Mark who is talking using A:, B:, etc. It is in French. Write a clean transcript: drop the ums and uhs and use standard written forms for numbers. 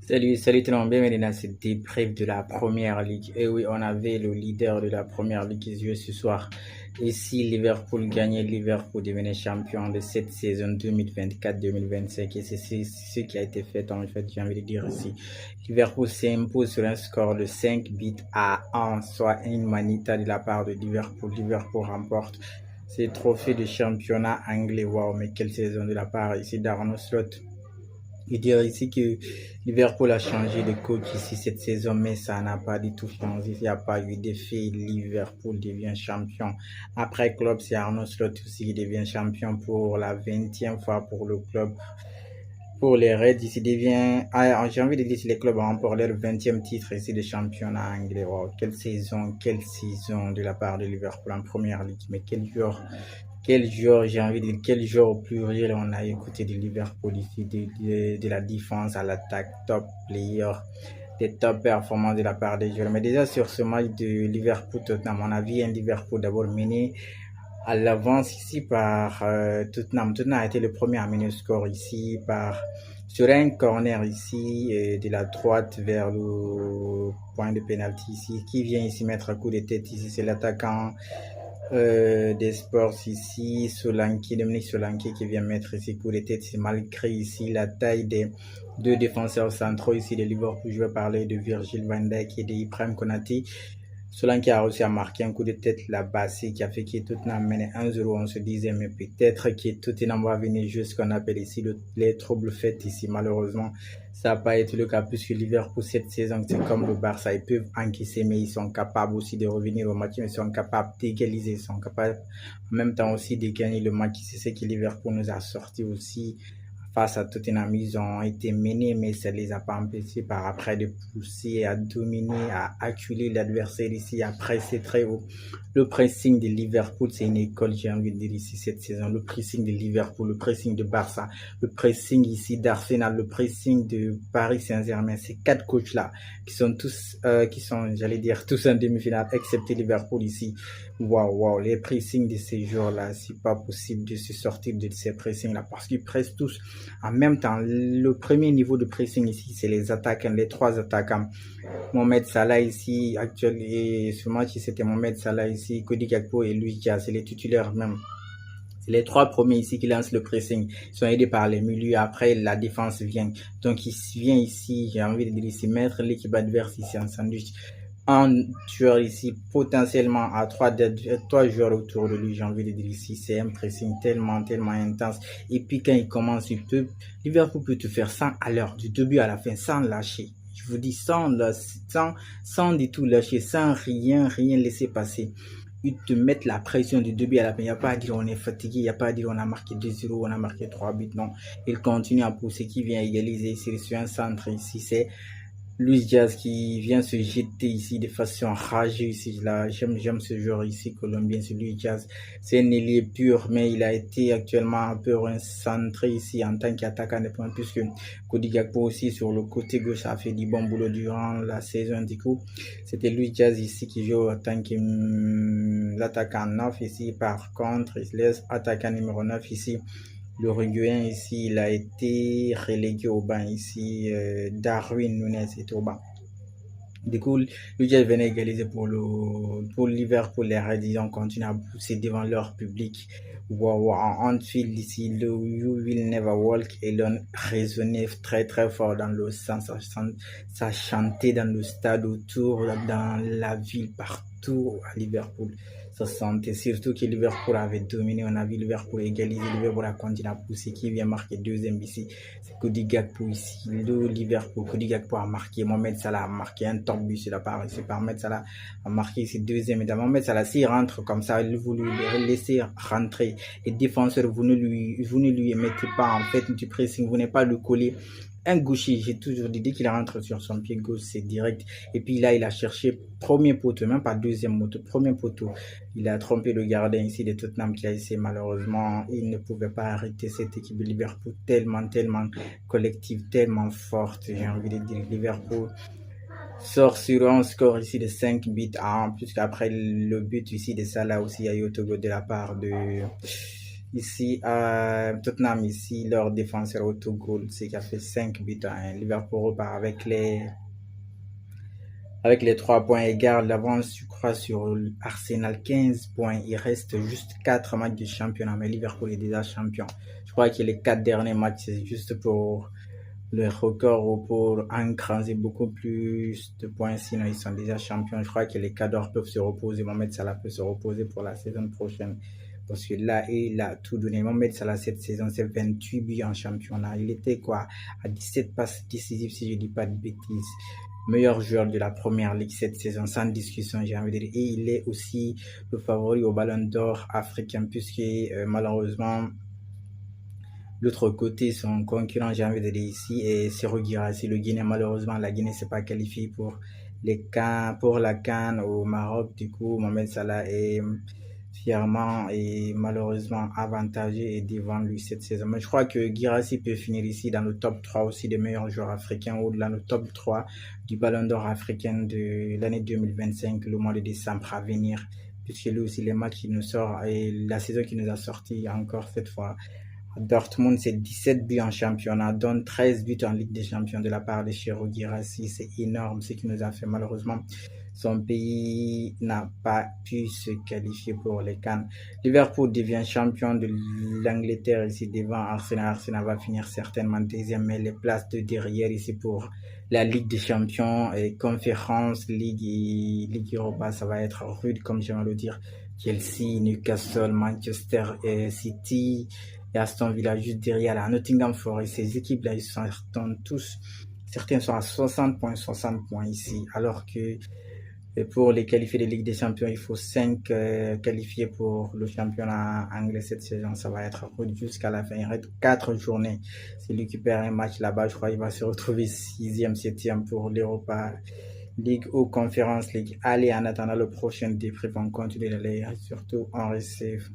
A: Salut tout le monde, bienvenue dans cette débrief de la première ligue. Et oui, on avait le leader de la première ligue qui jouait ce soir. Ici, Liverpool gagnait, Liverpool devenait champion de cette saison 2024-2025. Et c'est ce qui a été fait, en fait, j'ai envie de dire ici. Liverpool s'impose sur un score de 5 buts à 1, soit une manita de la part de Liverpool. Liverpool remporte ce trophée de championnat anglais. Wow, mais quelle saison de la part ici d'Arnaud Slot. Il dirait ici que Liverpool a changé de coach ici cette saison, mais ça n'a pas du tout changé. Il n'y a pas eu d'effet. Liverpool devient champion. Après Klopp, c'est Arnaud Slot aussi qui devient champion pour la 20e fois pour le club. Pour les Reds, ici devient, j'ai envie de dire que les clubs ont remporté leur 20e titre ici de championnat anglais. Wow, quelle saison de la part de Liverpool en première ligue. Mais quel joueur, j'ai envie de dire, quel joueur au pluriel on a écouté de Liverpool ici, de la défense à l'attaque, top player, des top performances de la part des joueurs. Mais déjà sur ce match de Liverpool-Tottenham, on a vu un Liverpool d'abord mené à l'avance ici par Tottenham. Tottenham a été le premier à mener le score ici sur un corner ici de la droite vers le point de pénalty ici, qui vient ici mettre un coup de tête ici, c'est l'attaquant des sports ici, Dominique Solanke qui vient mettre ici coup de tête, malgré ici la taille des deux défenseurs centraux ici de Liverpool. Je vais parler de Virgil van Dijk et de Ibrahim Konaté. Solanke a réussi à marquer un coup de tête là-bas, qui a fait que Tottenham menait 1-0. On se disait, mais peut-être que Tottenham va venir juste ce qu'on appelle ici les troubles faits ici. Malheureusement, ça n'a pas été le cas puisque Liverpool cette saison, c'est comme le Barça, ils peuvent encaisser, mais ils sont capables aussi de revenir au match, ils sont capables d'égaliser, ils sont capables en même temps aussi de gagner le match. C'est ce que Liverpool nous a sorti aussi face à Tottenham. Ils ont été menés, mais ça ne les a pas empêchés par après de pousser, à dominer, à acculer l'adversaire ici, à presser très haut. Le pressing de Liverpool, c'est une école, j'ai envie de dire ici cette saison. Le pressing de Liverpool, le pressing de Barça, le pressing ici d'Arsenal, le pressing de Paris Saint-Germain. Ces quatre coachs-là qui sont tous, j'allais dire, tous en demi-finale, excepté Liverpool ici. Waouh, les pressings de ces joueurs-là, c'est pas possible de se sortir de ces pressings-là parce qu'ils pressent tous en même temps. Le premier niveau de pressing ici, c'est les attaquants, les trois attaquants. Mohamed Salah ici, actuel, et ce match, c'était Mohamed Salah ici, Cody Gakpo et Luis Diaz, c'est les titulaires même. C'est les trois premiers ici qui lancent le pressing. Ils sont aidés par les milieux. Après, la défense vient. Donc, il vient ici, j'ai envie de dire ici, mettre l'équipe adverse ici en sandwich. Un tueur ici, potentiellement à trois joueurs autour de lui, j'ai envie de dire ici, c'est un pressing tellement intense. Et puis quand il commence, Liverpool peut te faire 100 à l'heure, du début à la fin, sans lâcher. Je vous dis sans du tout lâcher, sans rien laisser passer. Ils te mettent la pression du début à la fin. Il n'y a pas à dire on est fatigué, il n'y a pas à dire on a marqué 2-0, on a marqué 3 buts. Non, il continue à pousser, qui vient égaliser sur un centre ici. C'est Luis Diaz qui vient se jeter ici de façon rageuse ici. Là, j'aime ce joueur ici colombien, c'est Luis Diaz. C'est un ailier pur, mais il a été actuellement un peu centré ici en tant qu'attaquant de points, puisque Cody Gakpo aussi sur le côté gauche a fait du bon boulot durant la saison. Du coup, c'était Luis Diaz ici qui joue en tant que l'attaquant 9 ici. Par contre, il se laisse attaquant numéro 9 ici. L'Uruguayen ici, il a été relégué au banc ici. Darwin Núñez est au banc. Du coup, Lugia venait égaliser pour Liverpool. Les Reds, ils ont continué à pousser devant leur public. Wow, en Anfield ici, le You Will Never Walk et l'on résonnait très fort dans le sens, ça chantait dans le stade autour, dans la ville, partout à Liverpool. Ça sentait surtout que Liverpool avait dominé. On a vu Liverpool égaliser. Liverpool a continué à pousser. Qui vient marquer deuxième ici? C'est Cody Gakpo ici. Le Liverpool. Cody Gakpo a marqué. Mohamed Salah a marqué un top but sur la part. C'est par Mohamed Salah a marqué ici deuxième. Et dans Mohamed Salah, s'il rentre comme ça, vous lui laissez rentrer. Les défenseurs, vous ne lui mettez pas en fait du pressing. Vous n'êtes pas le coller. Un gaucher, j'ai toujours dit, dès qu'il rentre sur son pied gauche, c'est direct. Et puis là, il a cherché premier poteau, même pas deuxième poteau, premier poteau. Il a trompé le gardien ici de Tottenham qui a essayé, malheureusement, il ne pouvait pas arrêter cette équipe de Liverpool tellement collective, tellement forte. J'ai envie de dire, Liverpool sort sur un score ici de 5 buts à 1, puisqu'après le but ici de Salah aussi, il y a eu autogol de la part Ici, à Tottenham, ici, leur défenseur autogol, c'est qui a fait 5 buts à 1. Liverpool repart avec les 3 points et garde l'avance, je crois, sur Arsenal 15 points. Il reste juste 4 matchs de championnat, mais Liverpool est déjà champion. Je crois que les 4 derniers matchs, c'est juste pour le record ou pour encraser beaucoup plus de points, sinon ils sont déjà champions. Je crois que les cadors peuvent se reposer. Mohamed Salah peut se reposer pour la saison prochaine. Parce que là, il a tout donné. Mohamed Salah, cette saison, c'est 28 buts en championnat. Il était quoi? À 17 passes décisives, si je ne dis pas de bêtises. Meilleur joueur de la première ligue cette saison, sans discussion, j'ai envie de dire. Et il est aussi le favori au ballon d'or africain, puisque malheureusement, l'autre côté, son concurrent, j'ai envie de dire ici, et Serhou Guirassy, le Guinée. Malheureusement, la Guinée ne s'est pas qualifiée pour la CAN au Maroc. Du coup, Mohamed Salah est fièrement et malheureusement avantagé et devant lui cette saison. Mais je crois que Guirassy peut finir ici dans le top 3 aussi des meilleurs joueurs africains ou dans le top 3 du Ballon d'Or africain de l'année 2025, le mois de décembre à venir. Puisque lui aussi, les matchs qui nous sort et la saison qui nous a sorti encore cette fois. Dortmund, c'est 17 buts en championnat, dont 13 buts en Ligue des Champions de la part de Serhou Guirassy. C'est énorme ce qu'il nous a fait. Malheureusement, son pays n'a pas pu se qualifier pour les CAN. Liverpool devient champion de l'Angleterre ici devant Arsenal. Arsenal va finir certainement deuxième, mais les places de derrière ici pour la Ligue des Champions et Conférence, Ligue Europa, ça va être rude comme j'aime le dire. Chelsea, Newcastle, Manchester City et Aston Villa juste derrière la Nottingham Forest. Ces équipes-là, ils sont tous, certains sont à 60 points ici, alors que pour les qualifiés de Ligue des Champions, il faut 5 qualifiés pour le championnat anglais cette saison. Ça va être jusqu'à la fin. Il reste 4 journées. Si lui qui perd un match là-bas, je crois qu'il va se retrouver 6e, 7e pour l'Europa League ou Conference League. Allez, en attendant le prochain débrief, on continue d'aller, surtout en receive.